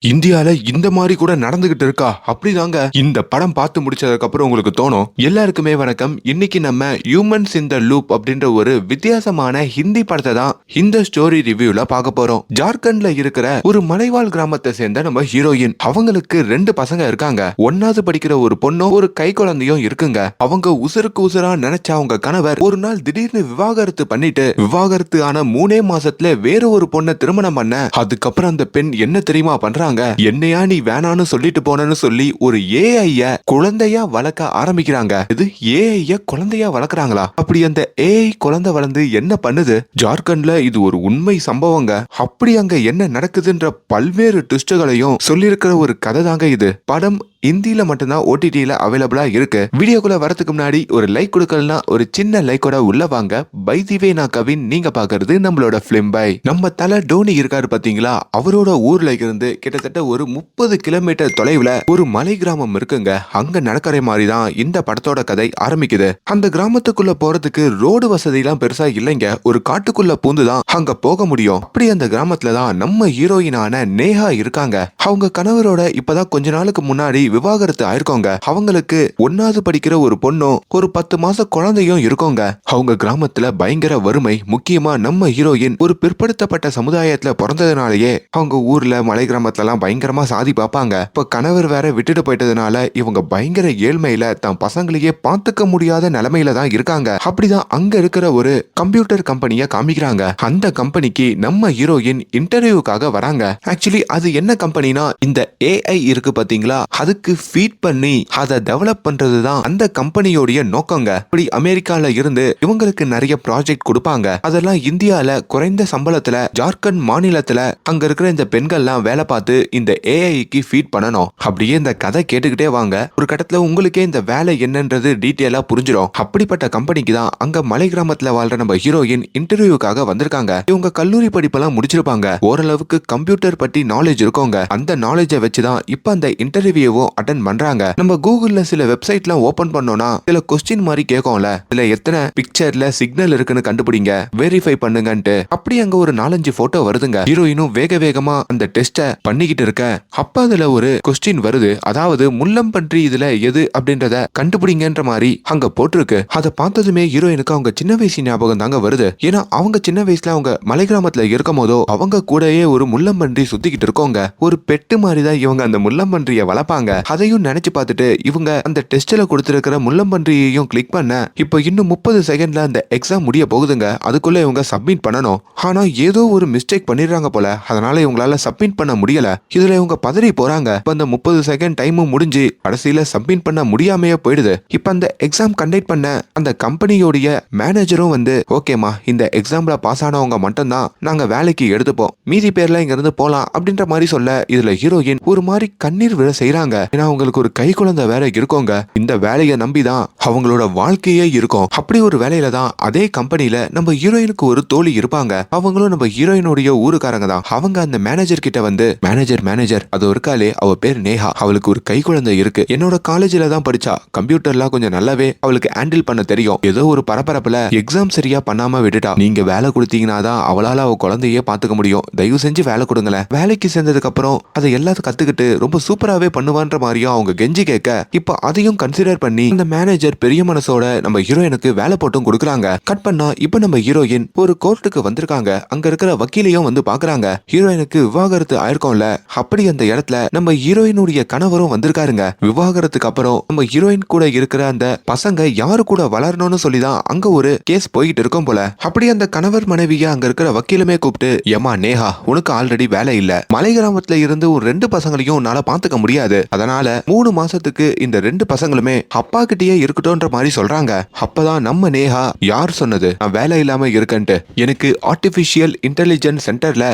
இந்தியால இந்த மாதிரி கூட நடந்துகிட்டு இருக்கா அப்படிதாங்க இந்த படம் பார்த்து முடிச்சதுக்கு அப்புறம் உங்களுக்கு தோணும். எல்லாருக்குமே வணக்கம். இன்னைக்கு நம்ம ஹியூமன்ஸ் இன் த லூப் அப்படின்ற ஒரு வித்தியாசமான ஹிந்தி படத்தை தான் இந்த ஸ்டோரி ரிவ்யூல பார்க்க போறோம். ஜார்க்கண்ட்ல இருக்கிற ஒரு மலைவாழ் கிராமத்தை சேர்ந்த நம்ம ஹீரோயின், அவங்களுக்கு 2 பசங்க இருக்காங்க. 1வது படிக்கிற ஒரு பொண்ணும் ஒரு கை குழந்தையும் இருக்குங்க. அவங்க உசுருக்கு உசுரா நினைச்ச அவங்க கணவர் ஒரு நாள் திடீர்னு விவாகரத்து பண்ணிட்டு, விவாகரத்து ஆன 3 மாசத்துல வேற ஒரு பொண்ணை திருமணம் பண்ண, அதுக்கப்புறம் அந்த பெண் என்ன தெரியுமா பண்றாங்க, என்னையா நீ வேணான்னு சொல்லிட்டு போனன்னு சொல்லி ஒரு ஏஐ குழந்தையா வளர்க்க ஆரம்பிக்கிறாங்க. இது ஏஐ குழந்தையா வளர்க்கறாங்களா? அப்படி அந்த ஏஐ குழந்தை வளர்ந்து என்ன பண்ணுது? ஜார்க்கண்ட்ல இது ஒரு உண்மை சம்பவங்க. அப்படி அங்க என்ன நடக்குதுன்ற பல்வேறு ட்விஸ்டுகளையும் சொல்லியிருக்கிற ஒரு கதை தாங்க இது. படம் இந்தியில மட்டும்தான் ஓடிடில அவைலபிளா இருக்கு. வீடியோக்குள்ள வரதுக்கு முன்னாடி ஒரு லைக் கொடுக்கலனா ஒரு சின்ன லைக்கோட உள்ள வாங்க. பை தி வே, நான் கவின், நீங்க பாக்குறது நம்மளோட பிலிம் பை. நம்ம தல டோனி இருக்காரு பாத்தீங்களா, அவரோட ஊர்ல இருந்து கிட்டத்தட்ட ஒரு 30 கிலோமீட்டர் தொலைவுல ஒரு மலை கிராமம் இருக்குங்க. அங்க நடக்கிற மாதிரி தான் இந்த படத்தோட கதை ஆரம்பிக்குது. அந்த கிராமத்துக்குள்ள போறதுக்கு ரோடு வசதி எல்லாம் பெருசா இல்லைங்க. ஒரு காட்டுக்குள்ள பூந்துதான் அங்க போக முடியும். அப்படி அந்த கிராமத்துல தான் நம்ம ஹீரோயினான நேஹா இருக்காங்க. அவங்க கணவரோட இப்பதான் கொஞ்ச நாளுக்கு முன்னாடி விவாகரத்து ஆயிருக்கோங்க. அவங்களுக்கு 1வது படிக்கிற ஒரு பொண்ணும் ஒரு 10 மாச குழந்தையும் இருக்கோங்க. அவங்க கிராமத்துல பயங்கர வறுமை. முக்கியமா நம்ம ஹீரோயின் ஒரு பிற்படுத்தப்பட்ட சமுதாயத்துல பிறந்ததுனாலயே அவங்க ஊர்ல மலை கிராமத்துல எல்லாம் பயங்கரமா சாதி பார்ப்பாங்க. இப்ப கணவர் வேற விட்டுட்டு போயிட்டதுனால இவங்க பயங்கர ஏழ்மையில தன் பசங்களையே பார்த்துக்க முடியாத நிலைமையில தான் இருக்காங்க. அப்படிதான் அங்க இருக்கிற ஒரு கம்ப்யூட்டர் கம்பெனிய காமிக்கிறாங்க. அந்த கம்பெனிக்கு நம்ம ஹீரோயின் இன்டர்வியூக்காக வராங்க. ஆக்சுவலி அது என்ன கம்பெனினா, இந்த ஏஐ இருக்கு பாத்தீங்களா, அதுக்கு ஃபீட் பண்ணி அதை டெவலப் பண்றது தான் அந்த கம்பெனியோட நோக்கங்க. அப்படி அமெரிக்கால இருந்து இவங்களுக்கு நிறைய ப்ராஜெக்ட் கொடுப்பாங்க. அதெல்லாம் இந்தியால குறைந்த சம்பளத்துல ஜார்க்கண்ட் மாநிலத்துல அங்க இருக்கிற இந்த பெண்கள்லாம் வேலை பார்த்து இந்த ஏஐக்கு ஃபீட் பண்ணணும். அப்படியே இந்த கதை கேட்டுக்கிட்டே வாங்க. ஒரு கட்டத்துல உங்களுக்கே இந்த வேலை என்னன்றது டீட்டெயிலா புரிஞ்சிடும். அப்படிப்பட்ட கம்பெனிக்கு தான் அங்க மலை கிராமத்துல வாழ்ற நம்ம ஹீரோயின் இன்டர்வியூக்காக வந்திருக்காங்க. இவங்க கல்லூரி படிப்பெல்லாம் முடிச்சிருப்பாங்க. ஓரளவுக்கு கம்ப்யூட்டர் பத்தி நாலேஜ் இருக்கோங்க. அந்த நாலேஜை வச்சுதான் இப்ப அந்த இன்டர்வியூவும் அட்டெண்ட் பண்றாங்க. நம்ம கூகுள்ல சில வெப்சைட்லாம் ஓபன் பண்ணோம்னா சில கொஸ்டின் மாதிரி கேட்கும்ல, இதுல எத்தனை பிக்சர்ல சிக்னல் இருக்குன்னு கண்டுபிடிங்க, வெரிஃபை பண்ணுங்கன்ட்டு. அப்படி அங்க ஒரு 4-5 போட்டோ வருதுங்க. ஹீரோயினும் வேக வேகமா அந்த டெஸ்ட பண்ணிக்கிட்டு இருக்க, அப்ப அதுல ஒரு கொஸ்டின் வருது. அதாவது முள்ளம் பன்றி இதுல எது அப்படின்றத கண்டுபிடிங்கன்ற மாதிரி அங்க போட்டிருக்கு. அதை பார்த்ததுமே ஹீரோயினுக்கு அவங்க சின்ன வயசு ஞாபகம் தாங்க வருது. ஏன்னா அவங்க சின்ன வயசுல அவங்க மலை கிராமத்துல இருக்கும் போதோ அவங்க கூடயே ஒரு முள்ளம்பன்றி சுத்திக்கிட்டு இருக்கோங்க. ஒரு பெட்டு மாதிரி தான் இவங்க அந்த முள்ளம்பன்றியை வளர்ப்பாங்க. அதையும் நினைச்சு பார்த்துட்டு இவங்க அந்த டெஸ்ட்ல கொடுத்திருக்கிற முள்ளம்பன்றியையும் கிளிக் பண்ண, இப்ப இன்னும் 30 செகண்ட்ல அந்த எக்ஸாம் முடிய போகுதுங்க. அதுக்குள்ள இவங்க சப்மிட் பண்ணணும். ஆனா ஏதோ ஒரு மிஸ்டேக் பண்ணிடுறாங்க போல. அதனால இவங்களால சப்மிட் பண்ண முடியல. இதுல இவங்க பதறி போறாங்க. இப்ப அந்த 30 செகண்ட் டைமும் முடிஞ்சு கடைசியில சப்மிட் பண்ண முடியாமையே போயிடுது. இப்ப அந்த எக்ஸாம் கண்டக்ட் பண்ண அந்த கம்பெனியோடைய மேனேஜரும் வந்து, ஓகேமா, இந்த எக்ஸாம்ல பாஸ் ஆனவங்க மட்டும் தான் நாங்க வேலைக்கு எடுத்துப்போம், மீதி பேர்ல இங்க இருந்து போலாம் அப்படின்ற மாதிரி சொல்ல, இதுல ஹீரோயின் ஒரு மாதிரி கண்ணீர் விழ செய்யறாங்க. ஏன்னா அவங்களுக்கு ஒரு கை குழந்தை வேற இருக்கோங்க. இந்த வேலையை நம்பிதான் அவங்களோட வாழ்க்கையே இருக்கும். அப்படி ஒரு வேலையில தான் அதே கம்பெனில நம்ம ஹீரோயினுக்கு ஒரு தோழி இருப்பாங்க. அவங்களும் நம்ம ஹீரோயினுடைய ஊருக்காரங்க தான். அவங்க அந்த மேனேஜர் கிட்ட வந்து, மேனேஜர் அது இருக்காளே, அவ பேர் நேஹா, அவளுக்கு ஒரு கை குழந்தை இருக்கு. என்னோட காலேஜ்ல தான் படிச்சா. கம்ப்யூட்டர்லாம் கொஞ்சம் நல்லாவே அவளுக்கு ஹேண்டில் பண்ண தெரியும். ஏதோ ஒரு பரபரப்புல எக்ஸாம் சரியா பண்ணாம விட்டுட்டா. நீங்க வேலை கொடுத்தீங்கன்னா தான் அவளால அவ குழந்தையே பாத்துக்க முடியும். தயவு செஞ்சு வேலை கொடுங்களேன். வேலைக்கு சேர்ந்ததுக்கு அப்புறம் அதை எல்லாத்தையும் கத்துக்கிட்டு ரொம்ப சூப்பராகவே பண்ணுவான்ற மாதிரியும் அவங்க கெஞ்சி கேட்க, இப்ப அதையும் கன்சிடர் பண்ணி அந்த மேனேஜர் பெரிய மனசோட நம்ம ஹீரோயினுக்கு வேலை போட்டும் கொடுக்குறாங்க. கட் பண்ணா இப்ப நம்ம ஹீரோயின் ஒரு கோர்ட்டுக்கு வந்திருக்காங்க. அங்க இருக்கிற வக்கீலையும் வந்து பாக்குறாங்க. ஹீரோயினுக்கு விவாகரத்து ஆயிருக்கும்ல, அப்படி அந்த இடத்துல நம்ம ஹீரோயினுடைய கணவரும் வந்திருக்காருங்க. விவாகரத்துக்கு அப்புறம் நம்ம ஹீரோயின் கூட இருக்கிற அந்த பசங்க யாரு கூட வளரணும்னு சொல்லிதான் அங்க ஒரு கேஸ் போயிட்டு இருக்கும் போல. அப்படி அந்த கணவர் மனைவிய அங்க இருக்கிற வக்கீலுமே கூப்பிட்டு, ஏமா நேஹா, உனக்கு ஆல்ரெடி வேலை இல்ல, மலை கிராமத்துல இருந்து ஒரு 2 பசங்களையும் உன்னால பாத்துக்க முடியாது. அதனால 3 மாசத்துக்கு இந்த 2 பசங்களுமே அப்பா கிட்டயே இருக்கட்டும்ன்ற மாதிரி சொல்றாங்க. அப்பதான் நம்ம நேஹா, யார் சொன்னது நான் வேலை இல்லாம இருக்கேன்ட்டு, எனக்கு ஆர்டிபிஷியல் இன்டெலிஜென்ஸ் சென்டர்ல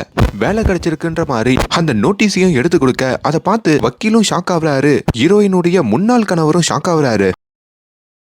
வேலை கிடைச்சிருக்குன்ற மாதிரி அந்த நோட்டீஸையும் எடுத்து கொடுக்க, அதை பார்த்து வக்கீலும் ஷாக் ஆகுறாரு. ஹீரோயினுடைய முன்னாள் கணவரும் ஷாக் ஆகுறாரு.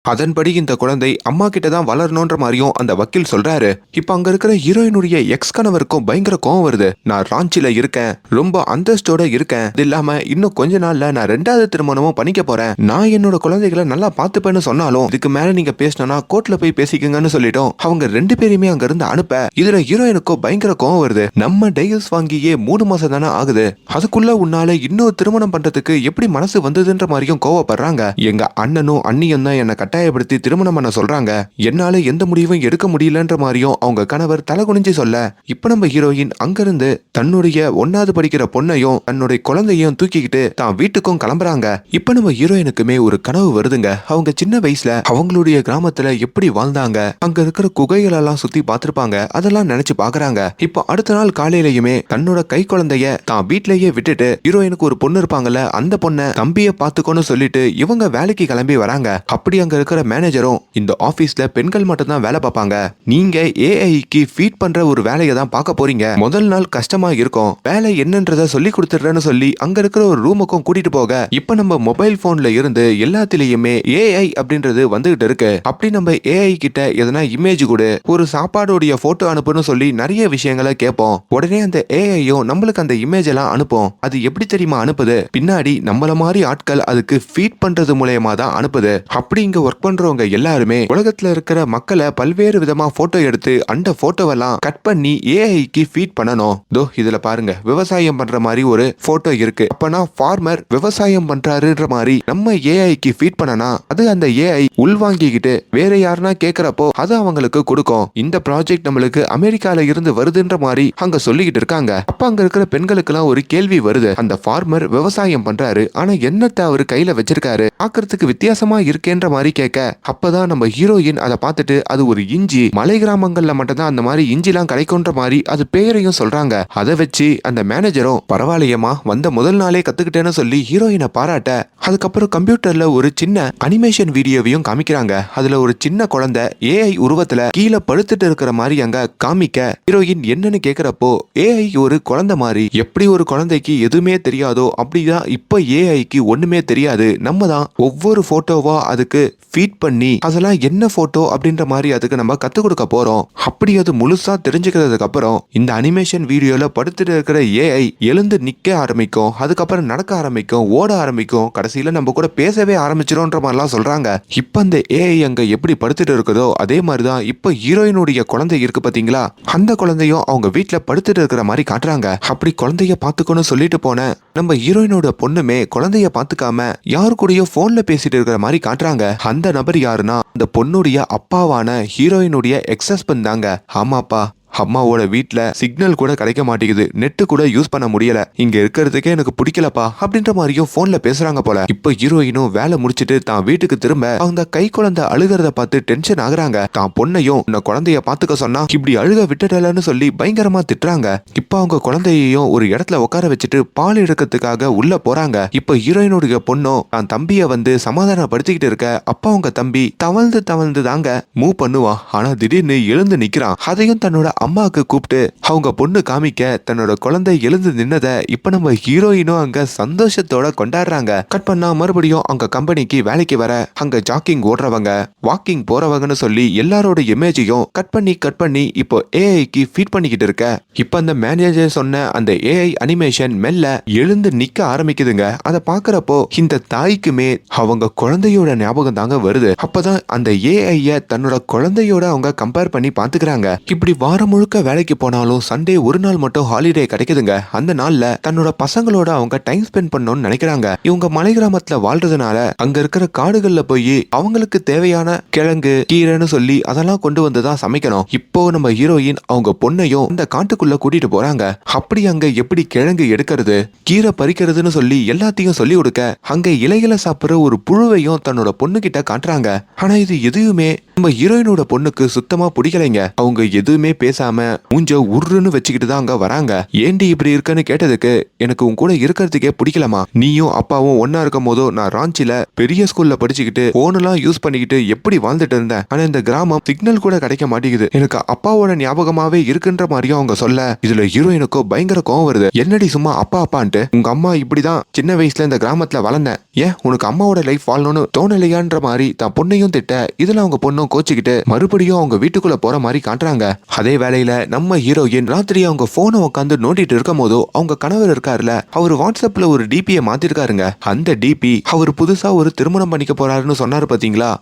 அதன்படி இந்த குழந்தை அம்மா கிட்ட தான் வளரணும்ன்ற மாதிரியும் அந்த வக்கீல் சொல்றாரு. இப்ப அங்க இருக்கிற ஹீரோயினுடைய எக்ஸ் கணவருக்கும் பயங்கர கோவம் வருது. நான் ராஞ்சில இருக்கேன், ரொம்ப அந்தஸ்தோட இருக்கேன், இது இல்லாம இன்னும் கொஞ்ச நாள்ல நான் 2வது திருமணமும் பண்ணிக்க போறேன், நான் என்னோட குழந்தைகளை நல்லா பாத்துப்பேன்னு சொன்னாலும் இதுக்கு மேல நீங்க பேசினா கோர்ட்ல போய் பேசிக்கங்கன்னு சொல்லிட்டோம். அவங்க 2 பேருமே அங்க இருந்து அனுப்ப இதுல ஹீரோயினுக்கும் பயங்கர கோவம் வருது. நம்ம டைவர்ஸ் வாங்கியே 3 மாசம் தானே ஆகுது, அதுக்குள்ள உன்னால இன்னொரு திருமணம் பண்றதுக்கு எப்படி மனசு வந்ததுன்ற மாதிரியும் கோவப்படுறாங்க. எங்க அண்ணனும் அண்ணியும் தான் என்ன கட்டாயப்படுத்தி திருமணம் பண்ண சொல்றாங்க, என்னால எந்த முடிவும் எடுக்க முடியலன்ற மாதிரியும் அவங்க கணவர் தலை குனிஞ்சு சொல்ல, இப்ப நம்ம ஹீரோயின் அங்கிருந்து தன்னுடைய 1வது படிக்கிற பொண்ணையும் தன்னுடைய குழந்தையும் தூக்கிக்கிட்டு தான் வீட்டுக்கும் கிளம்புறாங்க. இப்ப நம்ம ஹீரோயினுக்குமே ஒரு கனவு வருதுங்க. அவங்க சின்ன வயசுல அவங்களுடைய கிராமத்துல எப்படி வாழ்ந்தாங்க, அங்க இருக்கிற குகைகள் எல்லாம் சுத்தி பார்த்திருப்பாங்க, அதெல்லாம் நினைச்சு பாக்குறாங்க. இப்போ அடுத்த நாள் காலையிலயுமே தன்னோட கை குழந்தைய தான் வீட்லயே விட்டுட்டு ஹீரோயினுக்கு ஒரு பொண்ணு இருப்பாங்கல்ல, அந்த பொண்ணை தம்பிய பாத்துக்கோன்னு சொல்லிட்டு இவங்க வேலைக்கு கிளம்பி வராங்க. அப்படி அங்க இருக்கிற மேனேஜரும், இந்த ஆபீஸ்ல பெண்கள் மட்டும் தான் வேலை பார்ப்பாங்க, நீங்க ஏஐக்கு ஃபீட் பண்ற ஒரு வேலையை தான் பார்க்க போறீங்க, முதல் நாள் கஷ்டமா இருக்கும், வேலை என்னன்றத சொல்லி கொடுத்துறேன்னு சொல்லி அங்க இருக்கிற ஒரு ரூமுக்கும் கூட்டிட்டு போக, இப்ப நம்ம மொபைல் போன்ல இருந்து எல்லாத்திலயுமே ஏஐ அப்படின்றது வந்துகிட்டு இருக்கு. அப்படி நம்ம ஏஐ கிட்ட எதனா இமேஜ் கூட ஒரு சாப்பாடோடைய போட்டோ அனுப்புன்னு சொல்லி நிறைய விஷயங்களை கேட்போம். உடனே அந்த ஏஐயும் நம்மளுக்கு அந்த இமேஜ் எல்லாம் அனுப்பும். அது எப்படி தெரியுமா அனுப்புது, பின்னாடி நம்மள மாதிரி ஆட்கள் அதுக்கு ஃபீட் பண்றது மூலயமா தான் அனுப்புது. அப்படி இங்க ஒர்க் பண்றவங்க எல்லாருமே உலகத்துல இருக்கிற மக்களை பல்வேறு விதமா போட்டோ எடுத்து அந்த போட்டோவெல்லாம் கட் பண்ணி ஏஐக்கு ஃபீட் பண்ணணும். தோ இதுல பாருங்க, விவசாயம் பண்ற மாதிரி ஒரு போட்டோ இருக்கு, அப்பனா ஃபார்மர் விவசாயம் பண்றாருன்ற மாதிரி நம்ம ஏஐக்கு ஃபீட் பண்ணனா அது அந்த ஏஐ உள்வாங்கிக்கிட்டு வேற யாருன்னா கேக்குறப்போ அது அவங்களுக்கு கொடுக்கும். இந்த ப்ராஜெக்ட் நம்மளுக்கு அமெரிக்கால இருந்து வருதுன்ற மாதிரி அங்க சொல்லிக்கிட்டு இருக்காங்க. அப்ப அங்க இருக்கிற பெண்களுக்கு எல்லாம் ஒரு கேள்வி வருது, அந்த ஃபார்மர் விவசாயம் பண்றாரு, ஆனா என்னத்தை அவரு கையில வச்சிருக்காரு, பாக்குறதுக்கு வித்தியாசமா இருக்கேன்ற மாதிரி கேட்க, அப்பதான் நம்ம ஹீரோயின் அதை பார்த்துட்டு அது ஒரு இஞ்சி, மலை கிராமங்கள்ல மட்டும் தான் அந்த மாதிரி இஞ்சிலாம் கிடைக்கும்ன்ற மாதிரி அது பேரையும் சொல்றாங்க. அதை வச்சு அந்த மேனேஜரும், பரவாயில்லையம்மா வந்த முதல் நாளே கத்துக்கிட்டேன்னு சொல்லி ஹீரோயினை பாராட்ட, அதுக்கப்புறம் கம்ப்யூட்டர்ல ஒரு சின்ன அனிமேஷன் வீடியோவையும் காமிக்கிறாங்க. அதுல ஒரு சின்ன குழந்தை ஏஐ உருவத்துல கீழே படுத்துட்டு இருக்கிற மாதிரி அங்க காமிக்க, ஹீரோயின் என்னன்னு கேக்குறப்போ ஏஐ ஒரு குழந்தை மாதிரி, எப்படி ஒரு குழந்தைக்கு எதுவுமே தெரியாதோ அப்படிதான் இப்ப ஏஐக்கு ஒண்ணுமே தெரியாது, நம்ம தான் ஒவ்வொரு போட்டோவா அதுக்கு ஃபீட் பண்ணி அதெல்லாம் என்ன போட்டோ அப்படின்ற மாதிரி அதுக்கு நம்ம கத்து கொடுக்க போறோம். அப்படி அது முழுசா தெரிஞ்சுக்கிறதுக்கு அப்புறம் இந்த அனிமேஷன் வீடியோல படுத்துட்டு இருக்கிற ஏஐ எழுந்து நிக்க ஆரம்பிக்கும், அதுக்கப்புறம் நடக்க ஆரம்பிக்கும், ஓட ஆரம்பிக்கும், கடைசியில நம்ம கூட பேசவே ஆரம்பிச்சிரோன்ற மாதிரிலாம் சொல்றாங்க. இப்ப அந்த ஏஐ அங்க எப்படி படுத்துட்டு இருக்குதோ அதே மாதிரிதான் இப்ப ஹீரோயினுடைய குழந்தை இருக்கு பாத்தீங்களா, அந்த குழந்தையும் அவங்க வீட்டுல படுத்துட்டு இருக்கிற மாதிரி காட்டுறாங்க. அப்படி குழந்தைய பாத்துக்கணும் சொல்லிட்டு போன நம்ம ஹீரோயினோட பொண்ணுமே குழந்தைய பாத்துக்காம யாரு கூடயோ போன்ல பேசிட்டு இருக்கிற மாதிரி காட்டுறாங்க. அந்த நபர் யாருன்னா அந்த பொண்ணுடைய அப்பாவான ஹீரோயினுடைய எக்ஸ் ஹஸ்பண்ட் தாங்க. ஆமாப்பா, அம்மாவோட வீட்ல சிக்னல் கூட கிடைக்க மாட்டேங்குது, நெட்டு கூட யூஸ் பண்ண முடியல, இங்க இருக்கிறதுக்கே எனக்கு பிடிக்கலப்பா அப்படின்ற மாதிரியும் போன்ல பேசுறாங்க போல. இப்ப ஹீரோயினும் வேலை முடிச்சிட்டு தான் வீட்டுக்கு திரும்ப அந்த கை குழந்தை அழுகிறத பார்த்து டென்ஷன் ஆகுறாங்க. தான் பொண்ணையும் இந்த குழந்தைய பாத்துக்க சொன்னா இப்படி அழுக விட்டுடலன்னு சொல்லி பயங்கரமா திட்டுறாங்க. இப்ப அவங்க குழந்தையையும் ஒரு இடத்துல உட்கார வச்சுட்டு பால் எடுக்கிறதுக்காக உள்ள போறாங்க. இப்ப ஹீரோயினுடைய பொண்ணும் தான் தம்பிய வந்து சமாதானப்படுத்திக்கிட்டு இருக்க, அப்ப அவங்க தம்பி தவழ்ந்து தவழ்ந்து தாங்க மூவ் பண்ணுவான். ஆனா திடீர்னு எழுந்து நிக்கிறான். அதையும் தன்னோட அம்மாவுக்கு கூப்பிட்டு அவங்க பொண்ணு காமிக்க தன்னோட குழந்தை எழுந்து நின்னதை இப்ப நம்ம ஹீரோயினும் அங்க சந்தோஷத்தோட கொண்டாடுறாங்க. கட் பண்ணா மறுபடியும் அங்க கம்பெனிக்கு வேலைக்கு வர அங்க ஜாக்கிங் ஓடுறவங்க, வாக்கிங் போறவங்கன்னு சொல்லி எல்லாரோட இமேஜையும் கட் பண்ணி இப்போ ஏஐக்கு ஃபீட் பண்ணிக்கிட்டு இருக்க. இப்ப அந்த மேனேஜர் சொன்ன அந்த ஏஐ அனிமேஷன் மெல்ல எழுந்து நிக்க ஆரம்பிக்குதுங்க. அதை பாக்குறப்போ இந்த தாய்க்குமே அவங்க குழந்தையோட ஞாபகம் தாங்க வருது. அப்பதான் அந்த ஏஐ தன்னோட குழந்தையோட அவங்க கம்பேர் பண்ணி பாத்துக்கிறாங்க. இப்படி வாரம் முழுக்க வேலைக்கு போனாலும் சண்டே ஒரு நாள் மட்டும் ஹாலிடே கிடைக்குதுங்க. அந்த நாள்ல தன்னோட பசங்களோட அவங்க டைம் ஸ்பெண்ட் பண்ணணும்னு நினைக்கிறாங்க. இவங்க மலை கிராமத்துல வாழ்றதுனால அங்க இருக்கிற காடுகள்ல போய் அவங்களுக்கு தேவையான கிழங்கு கீரைன்னு சொல்லி அதெல்லாம் கொண்டு வந்துதான் சமைக்கணும். இப்போ நம்ம ஹீரோயின் அவங்க பொண்ணையும் அந்த காட்டுக்குள்ள கூட்டிட்டு போறாங்க. அப்படி அங்க எப்படி கிழங்கு எடுக்கிறது, கீரை பறிக்கிறதுன்னு சொல்லி எல்லாத்தையும் சொல்லி கொடுக்க, அங்க இலைகளை சாப்பிடுற ஒரு புழுவையும் தன்னோட பொண்ணு கிட்ட காட்டுறாங்க. ஆனா இது எதுவுமே நம்ம ஹீரோயினோட பொண்ணுக்கு சுத்தமா பிடிக்கலைங்க. அவங்க எதுவுமே பேசாம மூஞ்ச உருன்னு வச்சுக்கிட்டு தான் அங்க வராங்க. ஏண்டி இப்படி இருக்கன்னு கேட்டதுக்கு, எனக்கு உன் கூட இருக்கிறதுக்கே பிடிக்கலமா. நீயும் அப்பாவும் ஒன்னா இருக்கும் போதோ நான் ராஞ்சில பெரிய ஸ்கூல்ல படிச்சுக்கிட்டு போனெல்லாம் யூஸ் பண்ணிக்கிட்டு எப்படி வாழ்ந்துட்டு இருந்தேன். ஆனா இந்த கிராமம் சிக்னல் கூட கிடைக்க மாட்டேங்குது. எனக்கு அப்பாவோட ஞாபகமாவே இருக்குன்ற மாதிரியும் அவங்க சொல்ல, இதுல ஹீரோயினுக்கோ பயங்கர கோவம் வருது. என்னடி சும்மா அப்பா அப்பான்ட்டு, உங்க அம்மா இப்படிதான் சின்ன வயசுல இந்த கிராமத்துல வளர்ந்தேன், ஏன் உனக்கு அம்மாவோட லைஃப் வாழணும்னு தோணலையான்ற மாதிரி தான் பொண்ணையும் திட்ட, இதுல அவங்க பொண்ணும் கோச்சிக்கிட்டு மறுபடியும் அவங்க வீட்டுக்குள்ள போற மாதிரி காட்டுறாங்க. அதே வேளையில நம்ம ஹீரோயின் ராத்திரி அவங்க போனை உட்காந்து நோண்டிட்டு இருக்கும் போதோ அவங்க கணவர் இருக்காருல, அவர் வாட்ஸ்அப்ல ஒரு டிபியை மாத்திருக்காருங்க. அந்த டிபி அவர் புதுசா ஒரு திருமணம் பண்ணிக்க போறாருன்னு சொன்னாரு பாத்தீங்களா,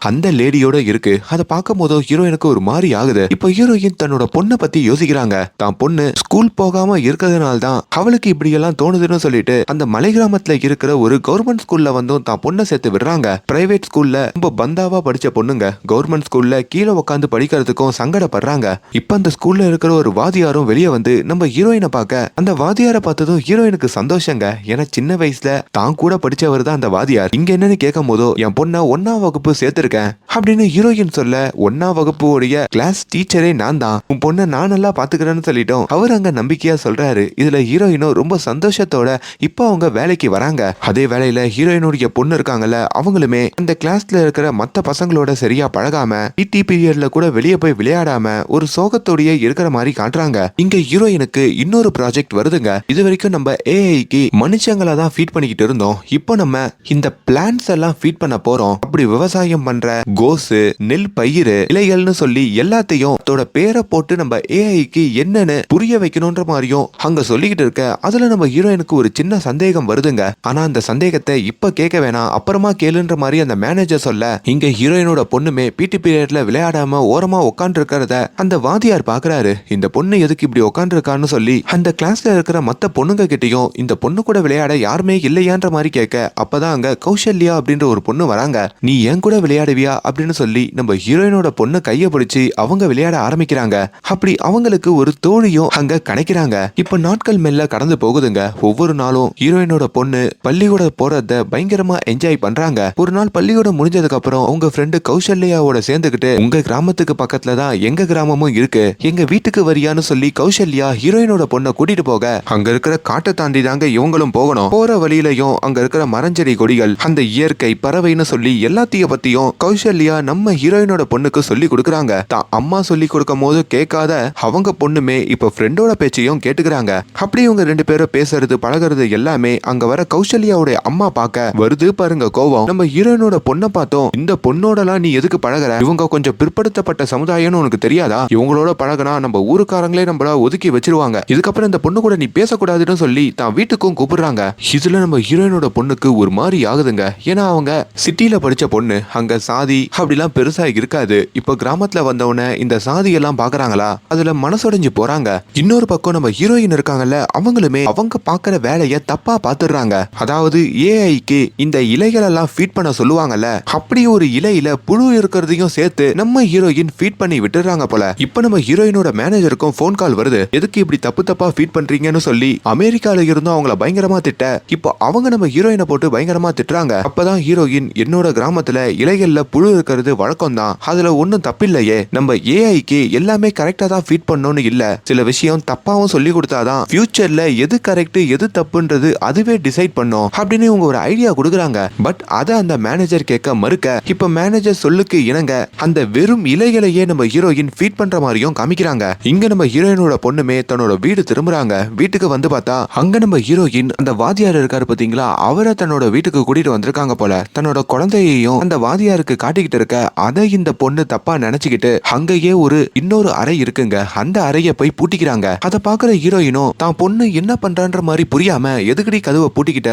அந்த லேடியோட இருக்கு. அதை பார்க்கும் போதோ ஹீரோயினுக்கு ஒரு மாதிரி ஆகுது. இப்போ ஹீரோயின் தன்னோட பொண்ணை பத்தி யோசிக்கிறாங்க. தான் பொண்ணு ஸ்கூல் போகாம இருக்கிறதுனால தான் அவளுக்கு இப்படி எல்லாம் தோணுதுன்னு சொல்லிட்டு அந்த மலை கிராமத்துல இருக்கிற ஒரு கவர்மெண்ட் ஸ்கூல்ல வந்தும் தான் பொண்ணை சேர்த்து விடுறாங்க. பிரைவேட் ஸ்கூல்ல ரொம்ப பந்தாவா படிச்ச பொண்ணுங்க கவர்மெண்ட் ஸ்கூல்ல கீழே உட்காந்து படிக்கிறதுக்கும் சங்கடப்படுறாங்க. இப்ப அந்த ஸ்கூல்ல இருக்கிற ஒரு வாதியாரும் வெளியே வந்து நம்ம ஹீரோயினை பார்க்க, அந்த வாதியாரை பார்த்ததும் ஹீரோயினுக்கு சந்தோஷங்க. ஏன்னா சின்ன வயசுல தான் கூட படிச்சவர் தான் அந்த வாதியார். இங்க என்னன்னு கேட்கும் போதோ, என் பொண்ணை 1ஆம் வகுப்பு சேர்த்து அப்படின்னு ஹீரோயின் சொல்ல, 1ஆம் வகுப்புடைய கிளாஸ் டீச்சரே நான் தான், உன் பொண்ணை நான் நல்லா பாத்துக்கிறேன்னு சொல்லிட்டோம் அவர் அங்க நம்பிக்கையா சொல்றாரு. இதுல ஹீரோயினும் ரொம்ப சந்தோஷத்தோட இப்ப அவங்க வேலைக்கு வராங்க. அதே வேலையில ஹீரோயினுடைய பொண்ணு இருக்காங்கல்ல, அவங்களுமே அந்த கிளாஸ்ல இருக்கிற மத்த பசங்களோட சரியா பழகாம பிடி பீரியட்ல கூட வெளியே போய் விளையாடாம ஒரு சோகத்தோடயே இருக்கிற மாதிரி காட்டுறாங்க. இங்க ஹீரோயினுக்கு இன்னொரு ப்ராஜெக்ட் வருதுங்க. இது வரைக்கும் நம்ம ஏஐக்கு மனுஷங்களா தான் ஃபீட் பண்ணிக்கிட்டு இருந்தோம். இப்போ நம்ம இந்த பிளான்ஸ் எல்லாம் ஃபீட் பண்ண போறோம். அப்படி விவசாயம் பண்ற கோசு, நெல் பயிறு, இலைகள்னு சொல்லி எல்லாத்தையும் அதோட பேரை போட்டு நம்ம ஏஐக்கு என்னன்னு புரிய வைக்கணும்ன்ற மாதிரியும் அங்க சொல்லிக்கிட்டு இருக்க, அதுல நம்ம ஹீரோயினுக்கு ஒரு சின்ன சந்தேகம் வருதுங்க. ஆனா அந்த சந்தேகத்தை இப்ப கேட்க வேணாம், அப்புறமா கேளுன்ற மாதிரி அந்த மேனேஜர் சொல்ல, இங்க ஹீரோயினோட பொண்ணுமே பிடி பீரியட்ல விளையாடாம ஓரமா உட்காந்து இருக்கிறத அந்த வாதியார் பாக்குறாரு. இந்த பொண்ணு எதுக்கு இப்படி உட்காந்து இருக்கான்னு சொல்லி அந்த கிளாஸ்ல இருக்கிற மத்த பொண்ணுங்க கிட்டையும் இந்த பொண்ணு கூட விளையாட யாருமே இல்லையான்ற மாதிரி கேட்க, அப்பதான் அங்க கௌசல்யா அப்படின்ற ஒரு பொண்ணு வராங்க. நீ என் கூட விளையாடுவியா அப்படின்னு சொல்லி நம்ம ஹீரோயினோட பொண்ணு கைய பிடிச்சி அவங்க விளையாட ஆரம்பிக்கிறாங்க. அப்படி அவங்களுக்கு ஒரு தோழியும் அங்க கிடைக்கிறாங்க. இப்ப நாட்கள் மெல்ல கடந்து போகுதுங்க. ஒவ்வொரு நாளும் ஹீரோயினோட பொண்ணு பள்ளிக்கூட போறத பயங்கரமா என்ஜாய் பண்றாங்க. ஒரு நாள் பள்ளிக்கூடம் முடிஞ்சதுக்கு அப்புறம் அவங்க ஃப்ரெண்டு கௌசல்யாவோட சேர்ந்துகிட்டு, உங்க கிராமத்துக்கு பக்கத்துல தான் எங்க கிராமமும் இருக்கு, எங்க வீட்டுக்கு வரியான்னு சொல்லி கௌசல்யா ஹீரோயினோட பொண்ணை கூட்டிட்டு போக, அங்க இருக்கிற காட்டை தாண்டி தாங்க இவங்களும் போகணும். போற வழியிலையும் அங்க இருக்கிற மரஞ்செடி கொடிகள், அந்த இயற்கை, பறவைன்னு சொல்லி எல்லாத்தையும் பத்தியும் கௌசல்யா நம்ம ஹீரோயினோட பொண்ணுக்கு சொல்லி கொடுக்கறாங்க. தான் அம்மா சொல்லி கொடுக்கும் போது கேட்காத அவங்க பொண்ணுமே இப்ப ஃப்ரெண்டோட பேச்சையும் கேட்டுக்கிறாங்க. அப்படி இவங்க ரெண்டு பேரும் பேசுறது பழகிறது எல்லாமே அங்க வர கௌசல்யாவுடைய அம்மா பார்க்க வருது பாருங்க கோவம். நம்ம ஹீரோயினோட பொண்ணை பார்த்தோம், இந்த பொண்ணோடலாம் நீ எதுக்கு பழகுற, இவங்க கொஞ்சம் பிற்படுத்தப்பட்ட சமுதாயம்னு உனக்கு தெரியாதா, இவங்களோட பழகினா நம்ம ஊருக்காரங்களே நம்மள ஒதுக்கி வச்சிருவாங்க, இதுக்கப்புறம் இந்த பொண்ணு கூட நீ பேசக்கூடாதுன்னு சொல்லி தான் வீட்டுக்கும் கூப்பிடுறாங்க. இதுல நம்ம ஹீரோயினோட பொண்ணுக்கு ஒரு மாதிரி ஆகுதுங்க. ஏன்னா அவங்க சிட்டில படிச்ச பொண்ணு, அங்க சாதி அப்படிலாம் பெருசா இருக்காது. இப்போ கிராமத்துல வந்தவன இந்த சாதி எல்லாம் பாக்குறாங்களா, அதுல மனசுடைஞ்சு போறாங்க. இன்னொரு பக்கம் நம்ம ஹீரோயின் இருக்காங்கல்ல, அவங்களுமே அவங்க பாக்குற வேலைய தப்பா பாத்துறாங்க. அதாவது ஏஐக்கு இந்த இலைகள் எல்லாம் ஃபீட் பண்ண சொல்லுவாங்கல்ல, அப்படி ஒரு இலையில புழு இருக்கிறதையும் சேர்த்து நம்ம ஹீரோயின் ஃபீட் பண்ணி விட்டுறாங்க போல. இப்போ நம்ம ஹீரோயினோட மேனேஜருக்கும் போன் கால் வருது. எதுக்கு இப்படி தப்பு தப்பா ஃபீட் பண்றீங்கன்னு சொல்லி அமெரிக்கால இருந்தும் அவங்கள பயங்கரமா திட்ட, இப்போ அவங்க நம்ம ஹீரோயினை போட்டு பயங்கரமா திட்டுறாங்க. அப்பதான் ஹீரோயின், என்னோட கிராமத்துல இலைகள்ல புழு இருக்கிறது வழக்கம் தான், அதுல ஒன்னும் தப்பில்லையே, நம்ம ஏஐக்கு எல்லாமே கரெக்டா தான் ஃபீட் பண்ணணும்னு இல்ல, சில விஷயம் தப்பாவும் சொல்லி கொடுத்தாதான் ஃபியூச்சர்ல எது கரெக்ட் எது தப்புன்றது அதுவே டிசைட் பண்ணும் அப்படின்னு இவங்க ஒரு ஐடியா கொடுக்குறாங்க. பட் அதை அந்த மேனேஜர் கேட்க மறுக்க, இப்ப மேனேஜர் சொல்லுக்கு இணங்க அந்த வெறும் இலைகளையே நம்ம ஹீரோயின் ஃபீட் பண்ற மாதிரியும் காமிக்கிறாங்க. இங்க நம்ம ஹீரோயினோட பொண்ணுமே தன்னோட வீடு திரும்புறாங்க. வீட்டுக்கு வந்து பார்த்தா அங்க நம்ம ஹீரோயின் அந்த வாதியார் இருக்காரு பாத்தீங்களா, அவரை தன்னோட வீட்டுக்கு கூட்டிட்டு வந்திருக்காங்க போல. தன்னோட குழந்தையையும் அந்த வாதியாருக்கு காட்டிக்கிட்டு இருக்க, அதை இந்த பொண்ணு தப்பா நினைச்சுக்கிட்டு அங்கேயே ஒரு இன்னொரு அறை இருக்குங்க, அந்த அறைய போய் பூட்டிக்கிறாங்க. அதை பாக்குற ஹீரோயினும் தான் பொண்ணு என்ன பண்றான்ற மாதிரி புரியாம, எதுக்கடி கதவை பூட்டிக்கிட்ட,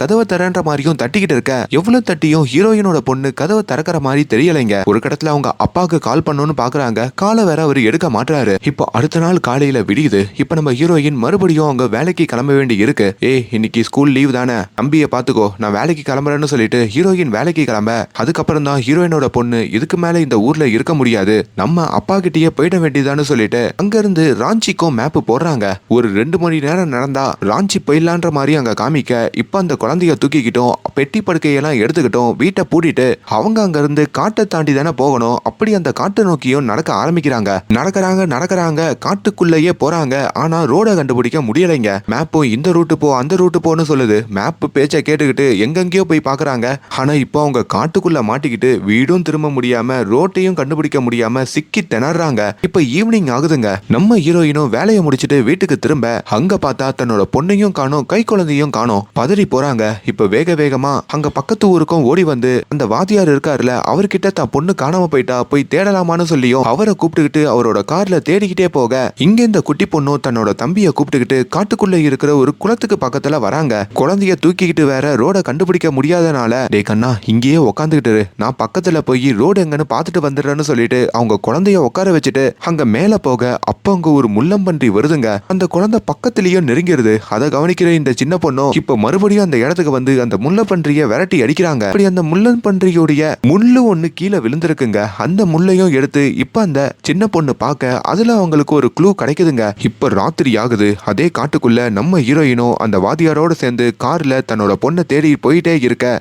கதவை தரன்ற மாதிரியும் தட்டிக்கிட்டு இருக்க, எவ்வளவு தட்டியும் ஹீரோயினோட பொண்ணு கதவை திறக்கிற மாதிரி தெரியலைங்க. ஒரு கடத்துல அவங்க அப்பாவுக்கு கால் பண்ணணும்னு பாக்குறாங்க, காலை வேற அவர் எடுக்க மாட்டாரு. இப்போ அடுத்த நாள் காலையில விடியுது. இப்ப நம்ம ஹீரோயின் மறுபடியும் அவங்க வேலைக்கு கிளம்ப வேண்டி இருக்கு. இன்னைக்கு ஸ்கூல் லீவ் தானே, தம்பிய பாத்துக்கோ, நான் வேலைக்கு கிளம்புறேன்னு சொல்லிட்டு ஹீரோயின் வேலைக்கு கிளம்ப, அதுக்கப்புறம் அதுக்கப்புறம் தான் ஹீரோயினோட பொண்ணு இதுக்கு மேல இந்த ஊர்ல இருக்க முடியாது, நம்ம அப்பா கிட்டயே போயிட வேண்டியதான்னு சொல்லிட்டு அங்க இருந்து ராஞ்சிக்கும் மேப் போடுறாங்க. ஒரு 2 மணி நேரம் நடந்தா ராஞ்சி போயிடலான்ற மாதிரி அங்க காமிக்க, இப்ப அந்த குழந்தைய தூக்கிக்கிட்டோம், பெட்டி படுக்கையெல்லாம் எடுத்துக்கிட்டோம், வீட்டை பூட்டிட்டு அவங்க அங்க இருந்து காட்டை தாண்டி தானே போகணும். அப்படி அந்த காட்டை நோக்கியும் நடக்க ஆரம்பிக்கிறாங்க. நடக்கிறாங்க காட்டுக்குள்ளேயே போறாங்க. ஆனா ரோட கண்டுபிடிக்க முடியலைங்க. மேப்பும் இந்த ரூட்டு போ அந்த ரூட்டு போன்னு சொல்லுது. மேப் பேச்ச கேட்டுக்கிட்டு எங்கெங்கயோ போய் பாக்குறாங்க. ஆனா இப்போ அவங்க காட்டுக்குள்ள மாட்டிக்கிட்டு வீடும் திரும்ப முடியாம ரோட்டையும் கண்டுபிடிக்க முடியாம சிக்கி திணறாங்க. இப்ப ஈவினிங் ஆகுதுங்க. நம்ம ஹீரோயினும் வேலையை முடிச்சிட்டு வீட்டுக்கு திரும்ப அங்க பார்த்தா தன்னோட பொண்ணையும் காணோம், கை குழந்தையும் காணோம். பதறி போறாங்க. இப்ப வேகமா அங்க பக்கத்து ஊருக்கும் ஓடி வந்து அந்த வாத்தியார் இருக்காருல, அவர்கிட்ட தான் பொண்ணு காணாம போயிட்டா, போய் தேடலாமான்னு சொல்லியும் அவரை கூப்பிட்டுக்கிட்டு அவரோட கார்ல தேடிக்கிட்டே போக, இங்க இந்த குட்டி பொண்ணும் தன்னோட தம்பியை கூப்பிட்டுக்கிட்டு காட்டுக்குள்ள இருக்கிற ஒரு குளத்துக்கு பக்கத்துல வராங்க. குழந்தைய தூக்கிக்கிட்டு வேற ரோட கண்டுபிடிக்க முடியாதனால, டே கண்ணா இங்கேயே உக்காந்துக்கிட்டு நான் பக்கத்துல போய் ரோடு எங்கன்னு பாத்துட்டு வந்துடுறேன்னு சொல்லிட்டு அவங்க குழந்தைய உட்கார வச்சுட்டு அங்க மேல போக, அப்ப அங்க ஒரு முள்ளம்பன்றி வருதுங்க. அந்த குழந்தை பக்கத்திலயும் நெருங்கிருது. அதை கவனிக்கிற இந்த சின்ன பொண்ணும் இப்ப மறுபடியும் அந்த இடத்துக்கு வந்து அந்த முள்ளம்பன்றிய விரட்டி அடிக்கிறாங்க. அப்படி அந்த முள்ளம்பன்றியோடைய முள்ளு ஒண்ணு கீழே விழுந்திருக்குங்க. அந்த முள்ளையும் எடுத்து இப்ப அந்த சின்ன பொண்ணு பார்க்க, அதுல அவங்களுக்கு ஒரு க்ளூ கிடைக்குதுங்க. இப்ப ராத்திரி ஆகுது. அதே காட்டுக்குள்ள நம்ம ஹீரோயினும் அந்த வாதியாரோட சேர்ந்து கார்ல தன்னோட பொண்ணை தேடி போயிட்டே இருக்க,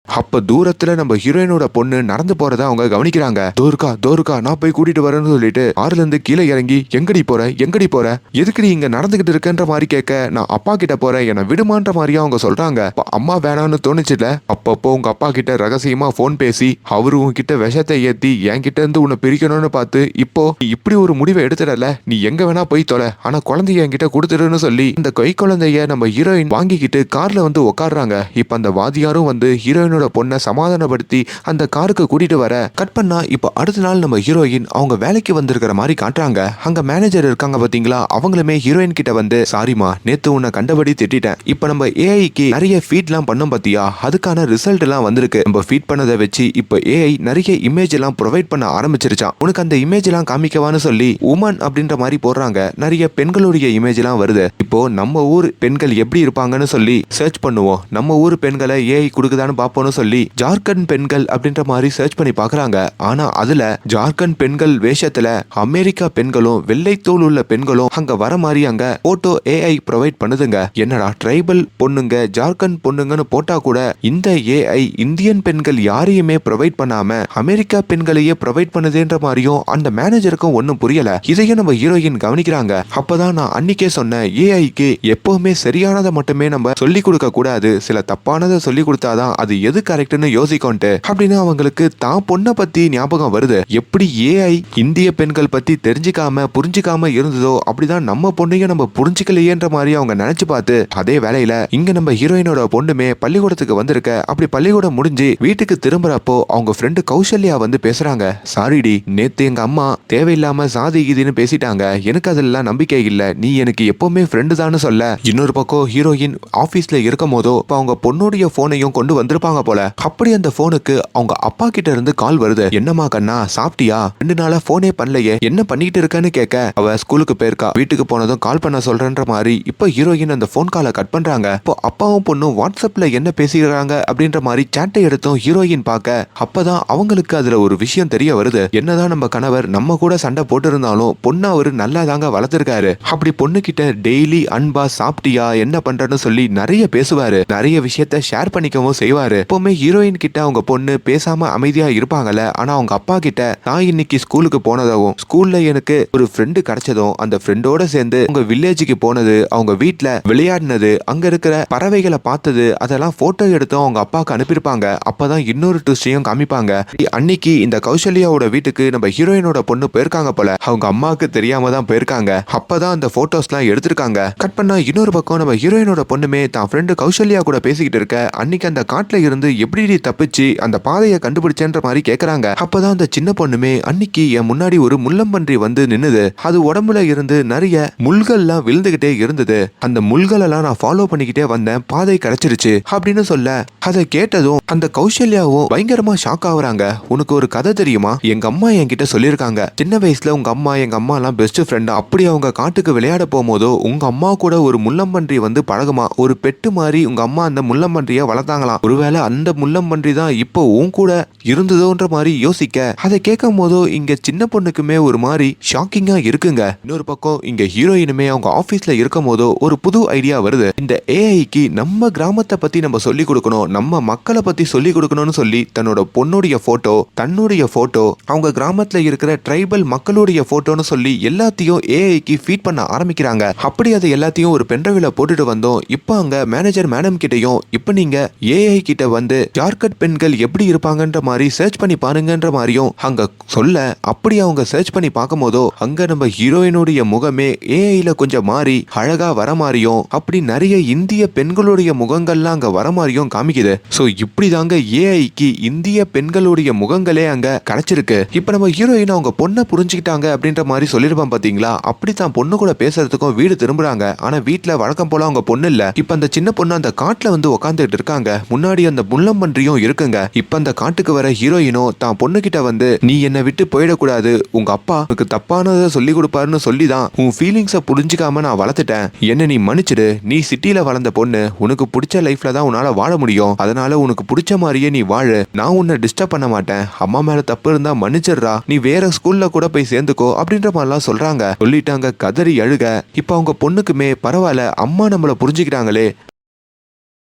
அப்ப தூரத்துல நம்ம ஹீரோயினோட பொண்ணு நடந்து போறத அவங்க கவனிக்கிறாங்க. தோருக்கா நான் போய் கூட்டிட்டு வரேன்னு சொல்லிட்டு ஆறுல இருந்து கீழே இறங்கி, எங்கடி போற எதுக்கு இங்க நடந்துகிட்டு இருக்கன்ற மாதிரி கேட்க, நான் அப்பா கிட்ட போறேன் என்னை விடுமான்ற மாதிரியா அவங்க சொல்றாங்க. அம்மா வேணான்னு தோணுச்சுல, அப்பப்போ உங்க அப்பா கிட்ட ரகசியமா போன் பேசி அவரு உன்கிட்ட விஷத்தை ஏத்தி என்கிட்ட இருந்து உன்னை பிரிக்கணும்னு பார்த்து இப்போ இப்படி ஒரு முடிவை எடுத்துடல, நீ எங்க வேணா போய் தொலை, ஆனா குழந்தைய என்கிட்ட கொடுத்துடுன்னு சொல்லி அந்த கை குழந்தைய நம்ம ஹீரோயின் வாங்கிக்கிட்டு கார்ல வந்து உட்காடுறாங்க. இப்ப அந்த வாதியாரும் வந்து ஹீரோயின் பொண்ணை சமாதானப்படுத்தி அந்த காருக்கு கூட்டிட்டு வர, கட் பண்ணா இப்ப அடுத்த நாள் நம்ம ஹீரோயின் அவங்க வேலைக்கு வந்திருக்கிற மாதிரி காட்டுறாங்க. அங்க மேனேஜர் இருக்காங்க பாத்தீங்களா, அவங்களுமே ஹீரோயின் கிட்ட வந்து, சாரிமா நேத்து உன்னை கண்டபடி திட்டிட்டேன், இப்ப நம்ம ஏஐக்கு நிறைய ஃபீட் எல்லாம் பண்ணோம் பாத்தியா, அதுக்கான ரிசல்ட் எல்லாம் வந்திருக்கு, நம்ம ஃபீட் பண்ணதை வச்சு இப்ப ஏஐ நிறைய இமேஜ் எல்லாம் ப்ரொவைட் பண்ண ஆரம்பிச்சிருச்சான், உனக்கு அந்த இமேஜ் எல்லாம் காமிக்கவான்னு சொல்லி உமன் அப்படின்ற மாதிரி போடுறாங்க. நிறைய பெண்களுடைய இமேஜ் எல்லாம் வருது. இப்போ நம்ம ஊர் பெண்கள் எப்படி இருப்பாங்கன்னு சொல்லி சர்ச் பண்ணுவோம். நம்ம ஊர் பெண்களை ஏஐ கொடுக்குதான்னு பாப்போம் சொல்லி ஜார்க்கண்ட் பெண்கள் அப்படின்ற மாதிரி சர்ச் பண்ணி பாக்குறாங்க. ஆனா அதுல ஜார்க்கண்ட் பெண்கள் வேஷத்துல அமெரிக்கா பெண்களும் வெள்ளை தோல் உள்ள பெண்களும் அங்க வர மாதிரி அங்க போட்டோ ஏஐ ப்ரொவைட் பண்ணுதுங்க. என்னடா ட்ரைபல் பொண்ணுங்க ஜார்க்கண்ட் பொண்ணுங்கன்னு போட்டா கூட இந்த ஏஐ இந்தியன் பெண்கள் யாரையுமே ப்ரொவைட் பண்ணாம அமெரிக்கா பெண்களையே ப்ரொவைட் பண்ணுதுன்ற மாதிரியும் அந்த மேனேஜருக்கும் ஒன்னும் புரியல. இதையும் நம்ம ஹீரோயின் கவனிக்கிறாங்க. அப்பதான் நான் அன்னைக்கே சொன்னேன், ஏஐக்கு எப்பவுமே சரியானதை மட்டுமே நம்ம சொல்லி கொடுக்க கூடாது, சில தப்பானதை சொல்லி கொடுத்தாதான் அது எது கரெக்ட்னு யோசிக்கோன்ட்டு அப்படின்னு அவங்களுக்கு தான் பொண்ணை பத்தி ஞாபகம் வருது. எப்படி ஏஐ இந்திய பெண்கள் பத்தி தெரிஞ்சுக்காம புரிஞ்சுக்காம இருந்ததோ அப்படிதான் நம்ம பொண்ணையும் நம்ம புரிஞ்சுக்கலையேன்ற மாதிரி அவங்க நினைச்சு பார்த்து, அதே வேலையில இங்க நம்ம ஹீரோயினோட பொண்ணுமே பள்ளிக்கூடத்துக்கு வந்திருக்க. அப்படி பள்ளிக்கூடம் முடிஞ்சு வீட்டுக்கு திரும்புறப்போ அவங்க ஃப்ரெண்டு கௌசல்யா வந்து பேசுறாங்க. சாரிடி, நேத்து எங்க அம்மா தேவையில்லாம சாதி கீதின்னு பேசிட்டாங்க, எனக்கு அதெல்லாம் நம்பிக்கை இல்ல, நீ எனக்கு எப்பவுமே ஃப்ரெண்டு தான்னு சொல்ல. இன்னொரு பக்கம் ஹீரோயின் ஆபீஸ்ல இருக்கும் போதோ அவங்க பொண்ணுடைய போனையும் கொண்டு வந்திருப்பாங்க போல. அப்படி அந்த போனுக்கு அவங்க அப்பா கிட்ட இருந்து கால் வருது. என்னமா கண்ணா சாப்பிட்டியா, 2 நாளா போனே பண்ணலையே, என்ன பண்ணிட்டு இருக்கன்னு கேட்க, அவ ஸ்கூலுக்கு போயிருக்கா, வீட்டுக்கு போனதும் கால் பண்ண சொல்றன்ற மாதிரி இப்ப ஹீரோயின் அந்த போன் காலை கட் பண்றாங்க. இப்போ அப்பாவும் பொண்ணும் வாட்ஸ்அப்ல என்ன பேசிக்கிறாங்க அப்படின்ற மாதிரி சாட்டை எடுத்தும் ஹீரோயின் பார்க்க, அப்பதான் அவங்களுக்கு அதுல ஒரு விஷயம் தெரிய வருது. என்னதான் நம்ம கணவர் நம்ம கூட சண்டை போட்டு இருந்தாலும் பொண்ணு அவரு நல்லா தாங்க வளர்த்திருக்காரு. அப்படி பொண்ணு கிட்ட டெய்லி அன்பா சாப்பிட்டியா என்ன பண்றன்னு சொல்லி நிறைய பேசுவாரு, நிறைய விஷயத்த ஷேர் பண்ணிக்கவும் செய்வாரு. எப்பவுமே ஹீரோயின் கிட்ட அவங்க பொண்ணு பேசாம அமைதியா இருப்பாங்கல்ல, ஆனா அவங்க அப்பா கிட்ட நான் இன்னைக்கு ஸ்கூலுக்கு போனதாகவும் ஸ்கூல்ல எனக்கு ஒரு ஃப்ரெண்டு கிடைச்சதும் அந்த ஃப்ரெண்டோட சேர்ந்து உங்க வில்லேஜுக்கு போனது, அவங்க வீட்டுல விளையாடினது, அங்க இருக்கிற பறவைகளை பார்த்தது, அதெல்லாம் போட்டோ எடுத்தும் அவங்க அப்பாவுக்கு அனுப்பியிருப்பாங்க. அப்பதான் இன்னொரு ட்விஸ்டையும் காமிப்பாங்க. அன்னைக்கு இந்த கௌசல்யாவோட வீட்டுக்கு நம்ம ஹீரோயினோட பொண்ணு போயிருக்காங்க போல, அவங்க அம்மாவுக்கு தெரியாம தான் போயிருக்காங்க. அப்பதான் அந்த போட்டோஸ் எல்லாம் எடுத்திருக்காங்க. கட் பண்ணா இன்னொரு பக்கம் நம்ம ஹீரோயினோட பொண்ணுமே தான் ஃப்ரெண்டு கௌசல்யா கூட பேசிக்கிட்டு இருக்க, அன்னைக்கு அந்த காட்டுல இருந்து எப்படி தப்பிச்சு அந்த பாதையை கண்டுபிடிச்சேன்ற மாதிரி கேக்குறாங்க. அப்பதான் அந்த சின்ன பொண்ணுமே, அன்னைக்கு என் முன்னாடி ஒரு முள்ளம்பன்றி வந்து நின்னுது, அது உடம்புல இருந்து நிறைய முள்கள்லாம் விழுந்துகிட்டே இருந்தது, அந்த முள்களெல்லாம் நான் ஃபாலோ பண்ணிக்கிட்டே வந்தேன், பாதை கிடைச்சிருச்சு அப்படின்னு சொல்ல, அதை கேட்டதும் அந்த கௌசல்யாவும் பயங்கரமா ஷாக் ஆகுறாங்க. உனக்கு ஒரு கதை தெரியுமா, எங்க அம்மா என்கிட்ட சொல்லியிருக்காங்க, சின்ன வயசுல உங்க அம்மா எங்க அம்மா எல்லாம் பெஸ்ட் ஃப்ரெண்ட், அப்படி அவங்க காட்டுக்கு விளையாட போகும்போதோ உங்க அம்மா கூட ஒரு முள்ளம்பன்றி வந்து பழகுமா, ஒரு பெட்டு மாதிரி உங்க அம்மா அந்த முள்ளம்பன்றிய வளர்த்தாங்களாம், ஒருவேளை அந்த முள்ளம்பன்றி தான் இப்போ உன் கூட இருந்ததோன்ற மாதிரி யோசிக்க அதை கேட்கும் போதோ இங்க சின்ன பொண்ணுக்குமே ஒரு மாதிரி ஷாக்கிங்கா இருக்குங்க. இன்னொரு பக்கம் இங்க ஹீரோயினுமே அவங்க ஆபீஸ்ல இருக்கும் போதோ ஒரு புது ஐடியா வருது. இந்த ஏஐக்கு நம்ம கிராமத்தை பத்தி நம்ம சொல்லி கொடுக்கணும், நம்ம மக்களை பத்தி சொல்லி கொடுக்கணும்னு சொல்லி தன்னோட பொண்ணுடைய போட்டோ, தன்னுடைய போட்டோ, அவங்க கிராமத்துல இருக்கிற ட்ரைபல் மக்களுடைய போட்டோன்னு சொல்லி எல்லாத்தையும் ஏஐக்கு ஃபீட் பண்ண ஆரம்பிக்கிறாங்க. அப்படி அதை எல்லாத்தையும் ஒரு பென்ட்ரைவ்ல போட்டுட்டு வந்தோம். இப்போ அங்க மேனேஜர் மேடம் கிட்டையும் இப்போ நீங்க ஏஐ கிட்ட வந்து ஜார்க்கண்ட் பெண்கள் எப்படி இருப்பாங்கன்ற மாதிரி சர்ச் பண்ணி பாருங்கன்ற மாதிரியும் அங்க சொல்ல, அப்படி அவங்க சர்ச் பண்ணி பார்க்கும் போதோ அங்க நம்ம ஹீரோயினுடைய முகமே ஏஐல கொஞ்சம் மாறி அழகா வர மாதிரியும் அப்படி நிறைய இந்திய பெண்களுடைய முகங்கள்லாம் அங்க வர மாதிரியும் காமிக்குது. சோ இப்படி தாங்க ஏஐக்கு இந்திய பெண்களுடைய முகங்களே அங்க கிடைச்சிருக்கு. இப்ப நம்ம ஹீரோயின் அவங்க பொண்ணை புரிஞ்சுக்கிட்டாங்க அப்படின்ற மாதிரி சொல்லிருப்பான் பாத்தீங்களா. அப்படித்தான் பொண்ணு கூட பேசுறதுக்கும் வீடு திரும்புறாங்க. ஆனா வீட்டுல வழக்கம் போல அவங்க பொண்ணு இல்ல. இப்ப அந்த சின்ன பொண்ணு அந்த காட்டுல வந்து உட்காந்துட்டு இருக்காங்க. முன்னாடி அந்த முள்ளம்பன்றியும் இருக்குங்க. இப்ப அந்த காட்டுக்கு வர ஹீரோயினோ தான் பொண்ணு கிட்ட வந்து நீ என்னை விட்டு போயிடக்கூடாது, உங்க அப்பா உனக்கு தப்பானதை சொல்லி கொடுப்பாருன்னு சொல்லிதான் உன் ஃபீலிங்ஸை புரிஞ்சுக்காம நான் வளர்த்துட்டேன், என்ன நீ மன்னிச்சிடு, நீ சிட்டில வளர்ந்த பொண்ணு, உனக்கு பிடிச்ச லைஃப்ல தான் உன்னால வாழ முடியும், அதனால உனக்கு பிடிச்ச மாதிரியே நீ வாழு, நான் உன்னை டிஸ்டர்ப் பண்ண மாட்டேன், அம்மா மேல தப்பு இருந்தா மன்னிச்சிடுறா, நீ வேற ஸ்கூல்ல கூட போய் சேர்ந்துக்கோ அப்படின்ற மாதிரிலாம் சொல்றாங்க. சொல்லிட்டாங்க கதறி அழுக. இப்ப அவங்க பொண்ணுக்குமே பரவாயில்ல, அம்மா நம்மள புரிஞ்சுக்கிறாங்களே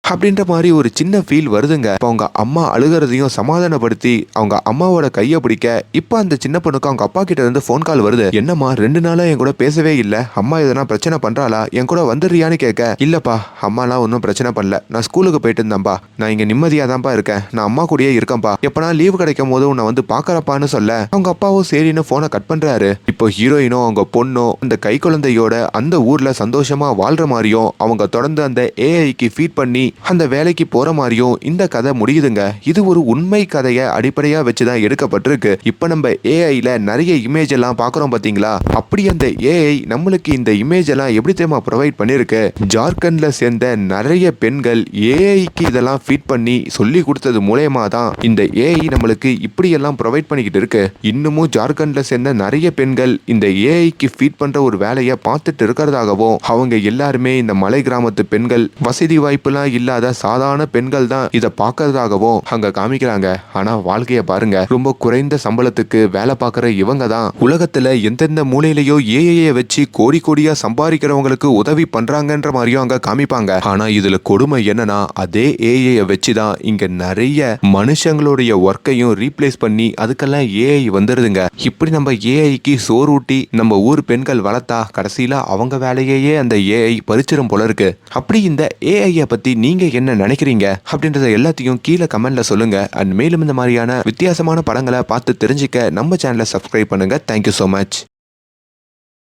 அப்படின்ற மாதிரி ஒரு சின்ன ஃபீல் வருதுங்க. இப்போ அவங்க அம்மா அழுகிறதையும் சமாதானப்படுத்தி அவங்க அம்மாவோட கையை பிடிக்க இப்போ அந்த சின்ன பொண்ணுக்கு அவங்க அப்பா கிட்ட இருந்து ஃபோன் கால் வருது. என்னம்மா 2 நாளா என் கூட பேசவே இல்லை, அம்மா எதனா பிரச்சனை பண்றாளா, என் கூட வந்துடுறியான்னு கேட்க, இல்லப்பா அம்மாலாம் ஒன்றும் பிரச்சனை பண்ணல, நான் ஸ்கூலுக்கு போயிட்டு இருந்தேன்ப்பா, நான் இங்க நிம்மதியா தான்ப்பா இருக்கேன், நான் அம்மா கூடயே இருக்கேன்ப்பா, எப்பனா லீவு கிடைக்கும் போது உன்னை வந்து பாக்கறப்பான்னு சொல்ல அவங்க அப்பாவும் சரின்னு போனை கட் பண்றாரு. இப்போ ஹீரோயினும் அவங்க பொண்ணும் அந்த கை குழந்தையோட அந்த ஊர்ல சந்தோஷமா வாழ்ற மாதிரியும் அவங்க தொடர்ந்து அந்த ஏஐக்கு ஃபீட் பண்ணி அந்த வேலைக்கு போற மாதிரியும் இந்த கதை முடியுதுங்க. இது ஒரு உண்மை கதையை அடிப்படையா வச்சுதான் எடுக்கப்பட்டிருக்கு. இப்ப நம்ம ஏஐல நிறைய இமேஜ் எல்லாம் பாக்குறோம் பாத்தீங்களா, அப்படி அந்த ஏஐ நம்மளுக்கு இந்த இமேஜ் எல்லாம் எப்படி தெரியுமா ப்ரொவைட் பண்ணிருக்கு. ஜார்க்கண்ட்ல சேர்ந்த நிறைய பெண்கள் ஏஐக்கு இதெல்லாம் ஃபீட் பண்ணி சொல்லி கொடுத்தது மூலயமா தான் இந்த ஏஐ நம்மளுக்கு இப்படி எல்லாம் ப்ரொவைட் பண்ணிக்கிட்டு இருக்கு. இன்னமும் ஜார்க்கண்ட்ல சேர்ந்த நிறைய பெண்கள் இந்த ஏஐக்கு ஃபீட் பண்ற ஒரு வேலையை பார்த்துட்டு இருக்கிறதாகவும் அவங்க எல்லாருமே இந்த மலை கிராமத்து பெண்கள் வசதி வாய்ப்புலாம் இல்லாத சாதாரண பெண்கள் தான் இதை பார்க்கறதாகவும் அங்க காமிக்கிறாங்க. ஆனா வாழ்க்கைய பாருங்க, ரொம்ப குறைந்த சம்பளத்துக்கு வேலை பார்க்கற இவங்க தான் உலகத்துல எந்தெந்த மூலையிலயோ ஏஐயை வச்சு கோடி கோடியா சம்பாதிக்கிறவங்களுக்கு உதவி பண்றாங்கன்ற மாதிரியும் அங்க காமிப்பாங்க. ஆனா இதுல கொடுமை என்னன்னா, அதே ஏஐயை வச்சுதான் இங்க நிறைய மனுஷங்களுடைய ஒர்க்கையும் ரீப்ளேஸ் பண்ணி அதுக்கெல்லாம் ஏஐ வந்துருதுங்க. இப்படி நம்ம ஏஐக்கு சோறூட்டி நம்ம ஊர் பெண்கள் வளர்த்தா கடைசியில அவங்க வேலையே அந்த ஏஐ பறிச்சிடும் போல இருக்கு. அப்படி இந்த ஏஐயை பத்தி நீங்க என்ன நினைக்கிறீங்க அப்படின்றத எல்லாத்தையும் கீழே கமெண்ட்ல சொல்லுங்க. அண்ட் மேலும் இந்த மாதிரியான வித்தியாசமான படங்களை பார்த்து தெரிஞ்சுக்க நம்ம சேனலை சப்ஸ்கிரைப் பண்ணுங்க. Thank you so much.